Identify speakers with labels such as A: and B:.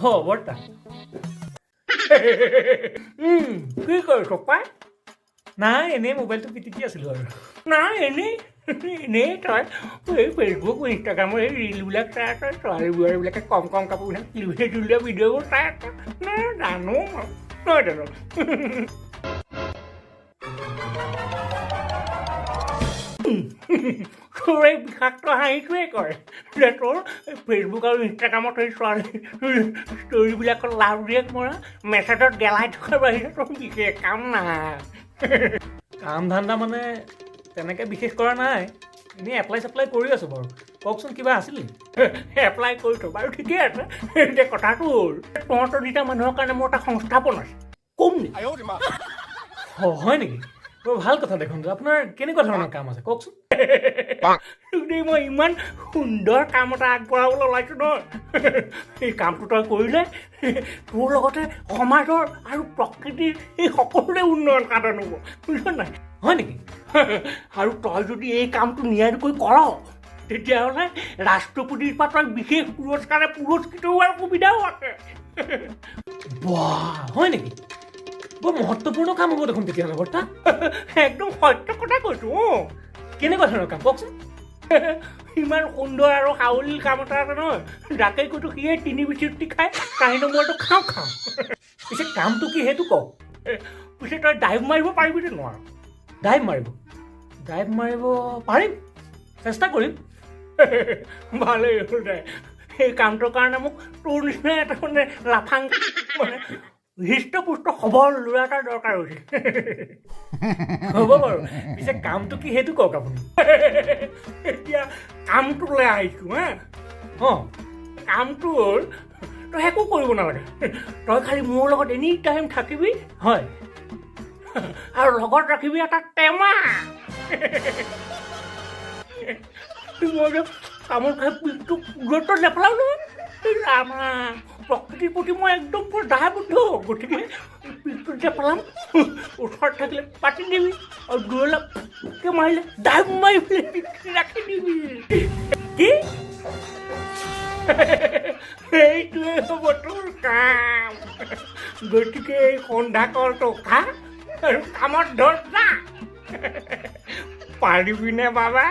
A: বৰ্তা কি কৰিছ পাই নাই এনেই মোবাইলটো পিটিকি আছিলোঁ আৰু নাই এনেই তই এই ফেচবুক ইনষ্টাগ্ৰামৰ এই ৰিলবিলাক চাই তই ছোৱালীবোৱাৰীবিলাকে কম কাপোৰ পিন্ধা ক্লিপে তুলিয়া ভিডিঅ'বোৰ চাই জানো নহয় জানো তোৰ এই বিষাক্ত হাঁহিটোৱে কয় যে তোৰ ফেচবুক আৰু ইনষ্টাগ্ৰামত সেই ছোৱালী ষ্টৰিবিলাকত লাভ ৰিয়েক্ট মৰা মেছেজত গেলাই থকাৰ বাহিৰে তোৰ বিশেষ কাম নাই কাম ধান্দা মানে তেনেকৈ বিশেষ কৰা নাই এনেই এপ্লাই চেপ্লাই কৰি আছোঁ বাৰু কওকচোন কিবা আছিল এপ্লাই কৰিছোঁ বাৰু ঠিকেই আছে এতিয়া কথাটো হ'ল তহঁতৰ দুটা মানুহৰ কাৰণে মোৰ এটা সংস্থাপন আছে কম নেকি হয় নেকি বৰ ভাল কথা দেখোন আপোনাৰ কেনেকুৱা ধৰণৰ কাম আছে কওকচোন মই ইমান সুন্দৰ কাম এটা আগবঢ়াবলৈ ওলাইছোঁ নহয় এই কামটো তই কৰিলে তোৰ লগতে সমাজৰ আৰু প্ৰকৃতিৰ এই সকলোৰে উন্নয়ন সাধন হ'ব বুজিছ নাই হয় নেকি আৰু তই যদি এই কামটো নিয়াৰিকৈ কৰ তেতিয়াহ'লে ৰাষ্ট্ৰপতিৰ পৰা তই বিশেষ পুৰস্কাৰে পুৰস্কৃত হোৱাৰ সুবিধাও আছে বাহ হয় নেকি বৰ মহত্বপূৰ্ণ কাম হ'ব দেখোন তেতিয়াহ'লে বৰ্তা একদম সত্য কথা কৈছোঁ অঁ কেনেকুৱা ধৰণৰ কাম কওকচোন ইমান সুন্দৰ আৰু সাৱলীল কাম এটা আছে নহয় যাকে কৈছোঁ সিয়ে 3 বিচুটি খাই কাহি নম্বৰটো খাওঁ পিছে কামটো কি সেইটো কওক পিছে তই ডাইভ মাৰিব পাৰিবি নে নোৱাৰ ডাইভ মাৰিব পাৰিম চেষ্টা কৰিম ভালেই হ'ল দে সেই কামটোৰ কাৰণে মোক তোৰ নিচিনা এটা মানে লাফাং মানে হৃষ্টপুষ্ট সবল ল'ৰা এটা দৰকাৰ হৈছে হ'ব বাৰু পিছে কামটো কি সেইটো কওক আপুনি এতিয়া কামটোলৈ আহিছোঁ হা অঁ কামটো হ'ল তই একো কৰিব নালাগে তই খালি মোৰ লগত এনি টাইম থাকিবি হয় আৰু লগত ৰাখিবি এটা টেমা মই যে তামোল খাই পিকটো গুৰুত্ব নেপেলাওঁ নহয় আমাৰ প্ৰকৃতিৰ প্ৰতি মই একদম বৰ দায়বদ্ধ গতিকে পিকটো যে পেলাম ওচৰত থাকিলে পাতি দিবি আৰু দূৰলৈ মাৰিলে ডাইভ মাৰি পেলাই পিকটো ৰাখি দিবি কি সেইটোৱে হ'ব তোৰ কাম গতিকে এই সন্ধ্যা কলটো খা আৰু কামত ধৰ যা পাৰিবিনে বাবা